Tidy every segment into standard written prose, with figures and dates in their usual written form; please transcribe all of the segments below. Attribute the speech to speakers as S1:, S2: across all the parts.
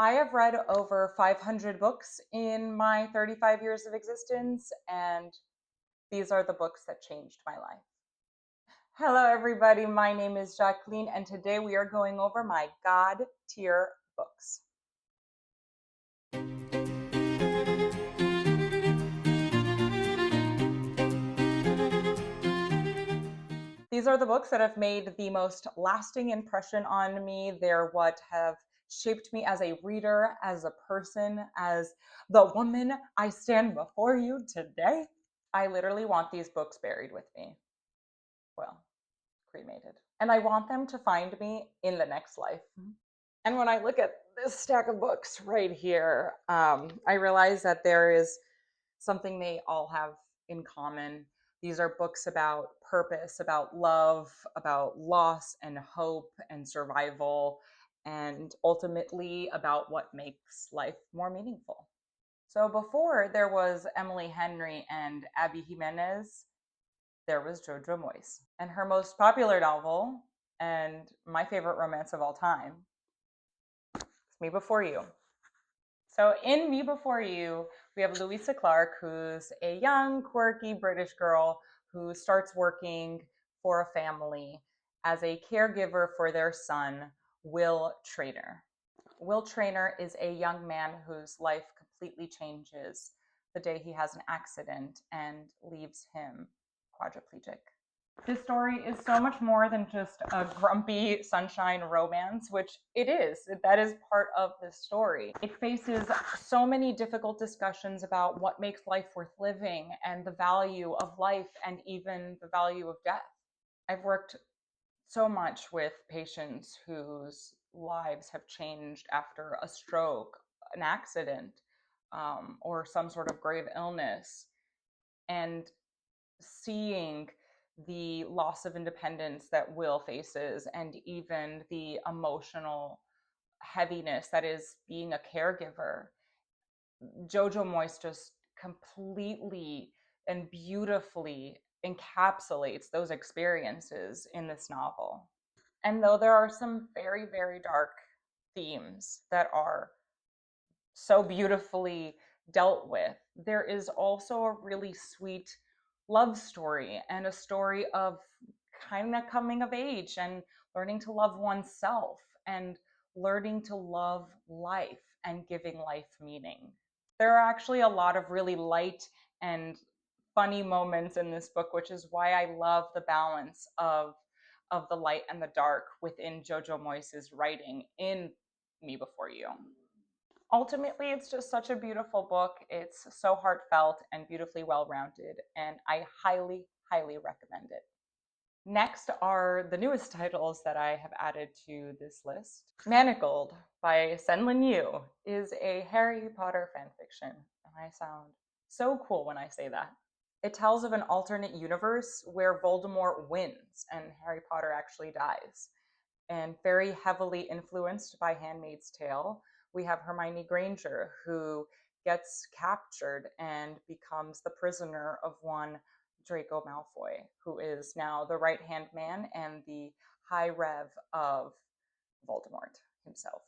S1: I have read over 500 books in my 35 years of existence, and these are the books that changed my life. Hello, everybody. My name is Jacqueline, and today we are going over my God tier books. These are the books that have made the most lasting impression on me. They're what have shaped me as a reader, as a person, as the woman I stand before you today. I literally want these books buried with me. Well, cremated. And I want them to find me in the next life. And when I look at this stack of books right here, I realize that there is something they all have in common. These are books about purpose, about love, about loss and hope and survival, and ultimately about what makes life more meaningful. So before there was Emily Henry and Abby Jimenez, there was Jojo Moyes. And her most popular novel, and my favorite romance of all time, is Me Before You. So in Me Before You, we have Louisa Clark, who's a young, quirky British girl who starts working for a family as a caregiver for their son, Will Traynor. Will Traynor is a young man whose life completely changes the day he has an accident and leaves him quadriplegic. This story is so much more than just a grumpy sunshine romance, which it is. That is part of this story. It faces so many difficult discussions about what makes life worth living and the value of life and even the value of death. I've worked so much with patients whose lives have changed after a stroke, an accident, or some sort of grave illness. And seeing the loss of independence that Will faces and even the emotional heaviness that is being a caregiver. Jojo Moyes just completely and beautifully encapsulates those experiences in this novel. And though there are some very, very dark themes that are so beautifully dealt with, there is also a really sweet love story and a story of kind of coming of age and learning to love oneself and learning to love life and giving life meaning. There are actually a lot of really light and funny moments in this book, which is why I love the balance of the light and the dark within Jojo Moyes' writing in Me Before You. Ultimately, it's just such a beautiful book. It's so heartfelt and beautifully well-rounded, and I highly, highly recommend it. Next are the newest titles that I have added to this list. Manacled by SenLinYu is a Harry Potter fanfiction, and I sound so cool when I say that. It tells of an alternate universe where Voldemort wins and Harry Potter actually dies. And very heavily influenced by Handmaid's Tale, we have Hermione Granger, who gets captured and becomes the prisoner of one Draco Malfoy, who is now the right-hand man and the High Rev of Voldemort himself.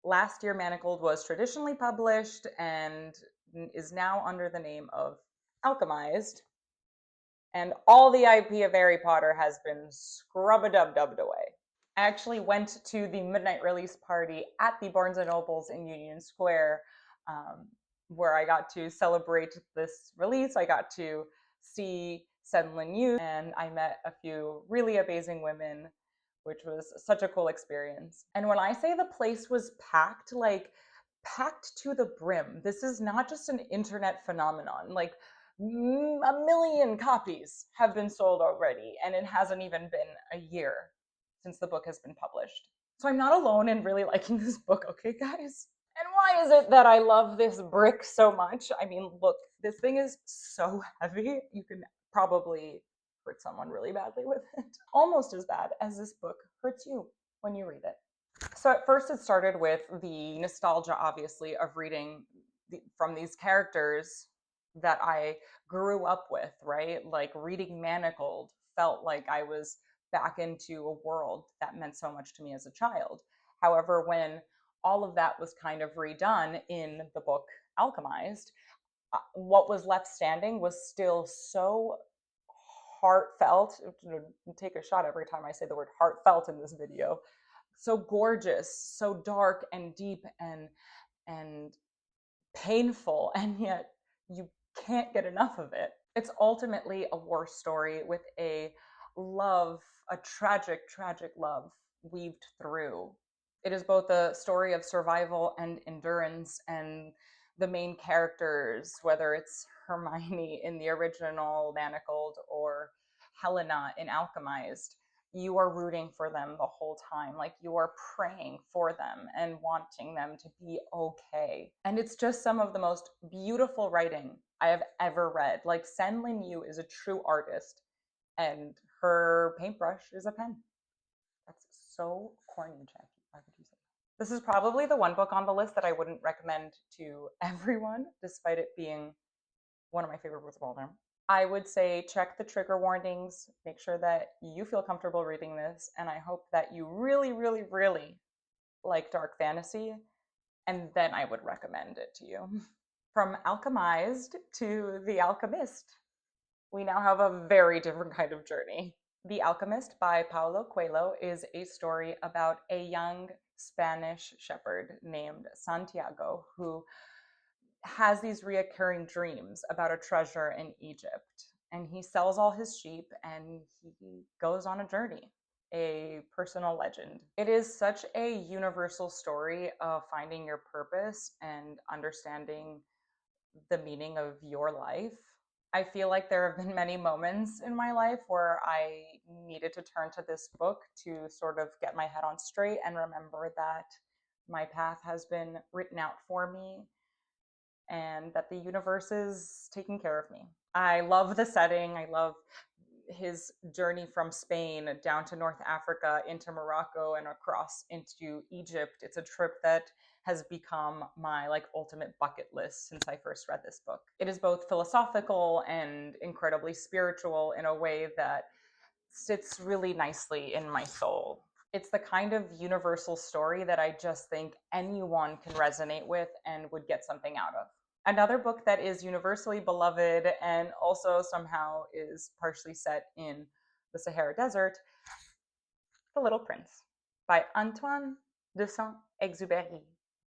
S1: Last year, Manacled was traditionally published and is now under the name of Alchemized, and all the IP of Harry Potter has been scrub-a-dub-dubbed away. I actually went to the midnight release party at the Barnes & Nobles in Union Square, where I got to celebrate this release. I got to see SenLinYu, and I met a few really amazing women, which was such a cool experience. And when I say the place was packed, like packed to the brim, this is not just an internet phenomenon. Like a million copies have been sold already, and it hasn't even been a year since the book has been published. So I'm not alone in really liking this book, okay, guys? And why is it that I love this brick so much? I mean, look, this thing is so heavy, you can probably hurt someone really badly with it. Almost as bad as this book hurts you when you read it. So at first it started with the nostalgia, obviously, of reading from these characters that I grew up with, right? Like reading Manacled felt like I was back into a world that meant so much to me as a child. However, when all of that was kind of redone in the book Alchemized. What was left standing was still so heartfelt. Take a shot every time I say the word heartfelt in this video. So gorgeous, so dark and deep and painful, and yet you can't get enough of it. It's ultimately a war story with a love, a tragic, tragic love weaved through. It is both a story of survival and endurance, and the main characters, whether it's Hermione in the original Manacled or Helena in Alchemized, you are rooting for them the whole time. Like, you are praying for them and wanting them to be okay. And it's just some of the most beautiful writing I have ever read. Like, SenLinYu is a true artist, and her paintbrush is a pen. That's so corny, Jackie. Why would you say that? This is probably the one book on the list that I wouldn't recommend to everyone, despite it being one of my favorite books of all time. I would say check the trigger warnings, make sure that you feel comfortable reading this, and I hope that you really, really, really like dark fantasy, and then I would recommend it to you. From Alchemized to The Alchemist, we now have a very different kind of journey. The Alchemist by Paulo Coelho is a story about a young Spanish shepherd named Santiago who has these reoccurring dreams about a treasure in Egypt. And he sells all his sheep and he goes on a journey, a personal legend. It is such a universal story of finding your purpose and understanding the meaning of your life. I feel like there have been many moments in my life where I needed to turn to this book to sort of get my head on straight and remember that my path has been written out for me and that the universe is taking care of me. I love the setting. I love his journey from Spain down to North Africa, into Morocco, and across into Egypt. It's a trip that has become my ultimate bucket list since I first read this book. It is both philosophical and incredibly spiritual in a way that sits really nicely in my soul. It's the kind of universal story that I just think anyone can resonate with and would get something out of. Another book that is universally beloved and also somehow is partially set in the Sahara Desert, The Little Prince by Antoine de Saint-Exupéry.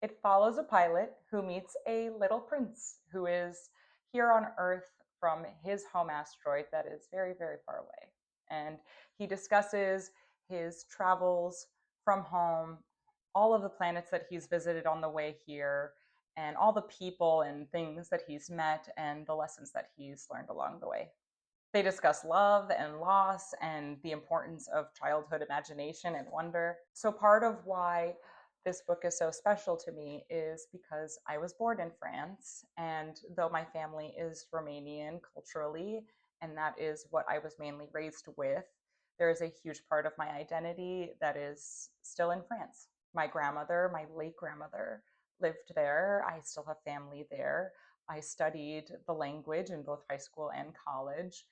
S1: It follows a pilot who meets a little prince who is here on Earth from his home asteroid that is very, very far away. And he discusses his travels from home, all of the planets that he's visited on the way here, and all the people and things that he's met and the lessons that he's learned along the way. They discuss love and loss and the importance of childhood imagination and wonder. So part of why this book is so special to me is because I was born in France, and though my family is Romanian culturally, and that is what I was mainly raised with, there is a huge part of my identity that is still in France. My grandmother, my late grandmother, lived there. I still have family there. I studied the language in both high school and college.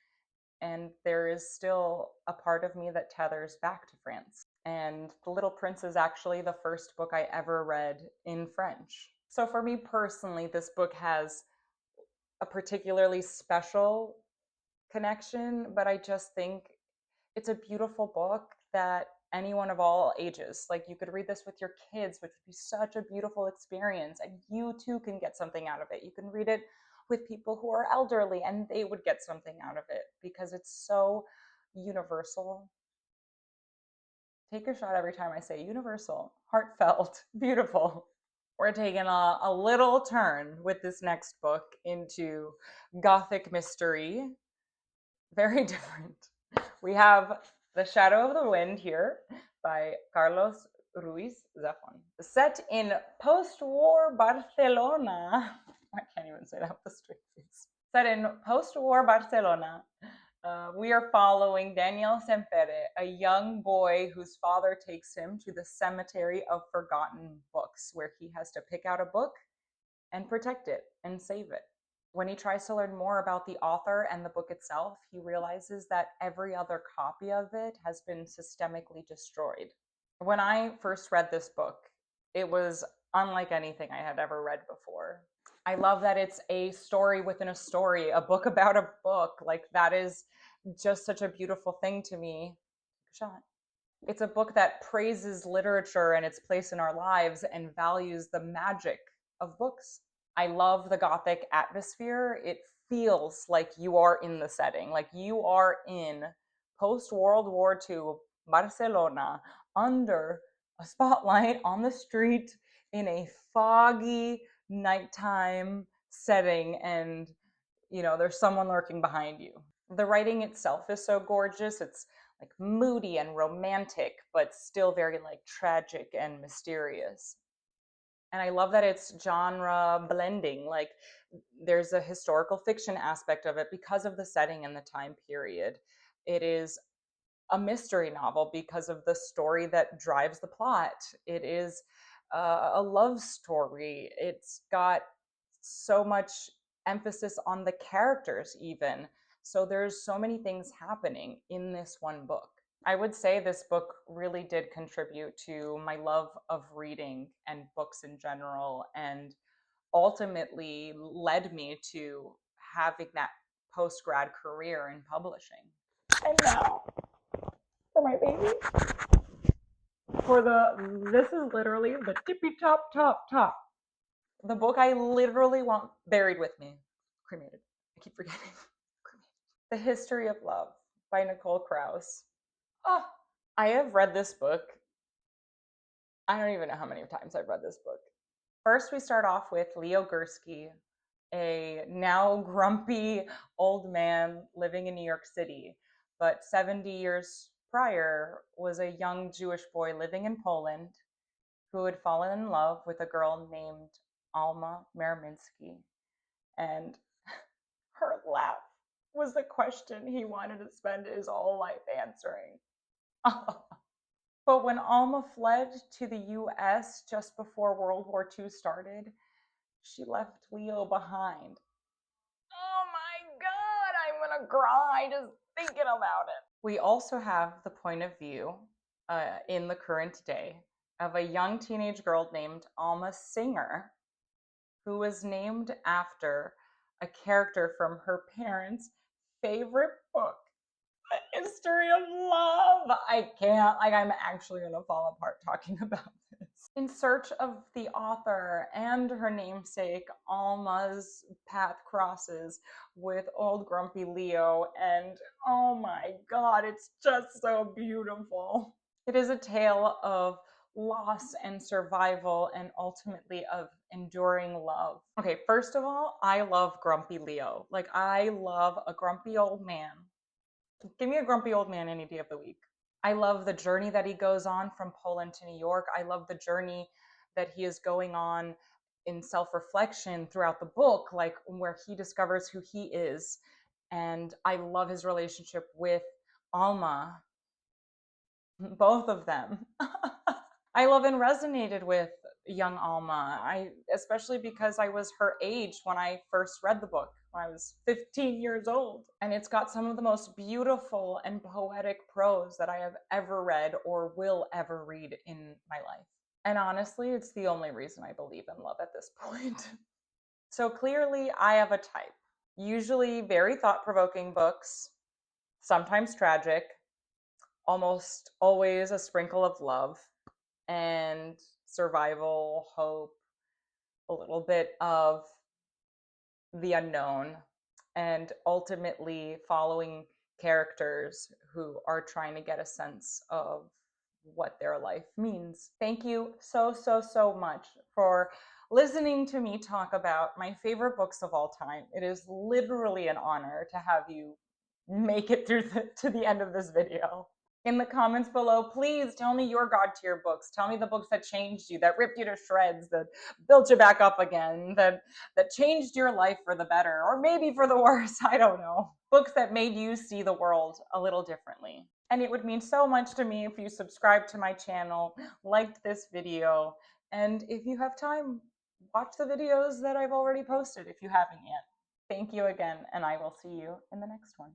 S1: And there is still a part of me that tethers back to France. And The Little Prince is actually the first book I ever read in French. So for me personally, this book has a particularly special connection, but I just think it's a beautiful book that anyone of all ages, you could read this with your kids, which would be such a beautiful experience, and you too can get something out of it. You can read it with people who are elderly and they would get something out of it because it's so universal. Take a shot every time I say universal, heartfelt, beautiful. We're taking a little turn with this next book into gothic mystery. Very different. We have The Shadow of the Wind here by Carlos Ruiz Zafón. Set in post-war Barcelona. I can't even say that with a straight face. Set in post-war Barcelona, we are following Daniel Sempere, a young boy whose father takes him to the cemetery of forgotten books, where he has to pick out a book and protect it and save it. When he tries to learn more about the author and the book itself, he realizes that every other copy of it has been systemically destroyed. When I first read this book, It was unlike anything I had ever read before. I love that it's a story within a story, a book about a book. Like, that is just such a beautiful thing to me. Shot. It's a book that praises literature and its place in our lives and values the magic of books. I love the Gothic atmosphere. It feels like you are in the setting, like you are in post World War II Barcelona under a spotlight on the street in a foggy nighttime setting, and there's someone lurking behind you. The writing itself is so gorgeous. It's like moody and romantic, but still very like tragic and mysterious. And I love that it's genre blending. Like, there's a historical fiction aspect of it because of the setting and the time period. It is a mystery novel because of the story that drives the plot. It is a love story. It's got so much emphasis on the characters, even. So there's so many things happening in this one book. I would say this book really did contribute to my love of reading and books in general, and ultimately led me to having that post-grad career in publishing. And now, for my baby, this is literally the tippy top. The book I literally want buried with me. Cremated. I keep forgetting. The History of Love by Nicole Krauss. Oh, I have read this book. I don't even know how many times I've read this book. First, we start off with Leo Gursky, a now grumpy old man living in New York City, but 70 years prior was a young Jewish boy living in Poland who had fallen in love with a girl named Alma Merminsky. And her laugh was the question he wanted to spend his whole life answering. But when Alma fled to the US just before World War II started, she left Leo behind. Oh my God, I'm gonna cry just thinking about it. We also have the point of view in the current day of a young teenage girl named Alma Singer, who was named after a character from her parents' favorite book, The History of Love. I can't, I'm actually gonna fall apart talking about this. In search of the author and her namesake, Alma's path crosses with old grumpy Leo, and oh my God, it's just so beautiful. It is a tale of loss and survival, and ultimately of enduring love. Okay, first of all, I love grumpy Leo. Like, I love a grumpy old man. Give me a grumpy old man any day of the week. I love the journey that he goes on from Poland to New York. I love the journey that he is going on in self-reflection throughout the book, like where he discovers who he is. And I love his relationship with Alma, both of them. I love and resonated with young Alma. Especially because I was her age when I first read the book, when I was 15 years old. And it's got some of the most beautiful and poetic prose that I have ever read or will ever read in my life. And honestly, it's the only reason I believe in love at this point. So clearly, I have a type. Usually very thought-provoking books, sometimes tragic, almost always a sprinkle of love and survival, hope, a little bit of the unknown, and ultimately following characters who are trying to get a sense of what their life means. Thank you so much for listening to me talk about my favorite books of all time. It is literally an honor to have you make it through to the end of this video. In the comments below, please tell me your God-tier books. Tell me the books that changed you, that ripped you to shreds, that built you back up again, that changed your life for the better, or maybe for the worse, I don't know. Books that made you see the world a little differently. And it would mean so much to me if you subscribed to my channel, liked this video, and if you have time, watch the videos that I've already posted if you haven't yet. Thank you again, and I will see you in the next one.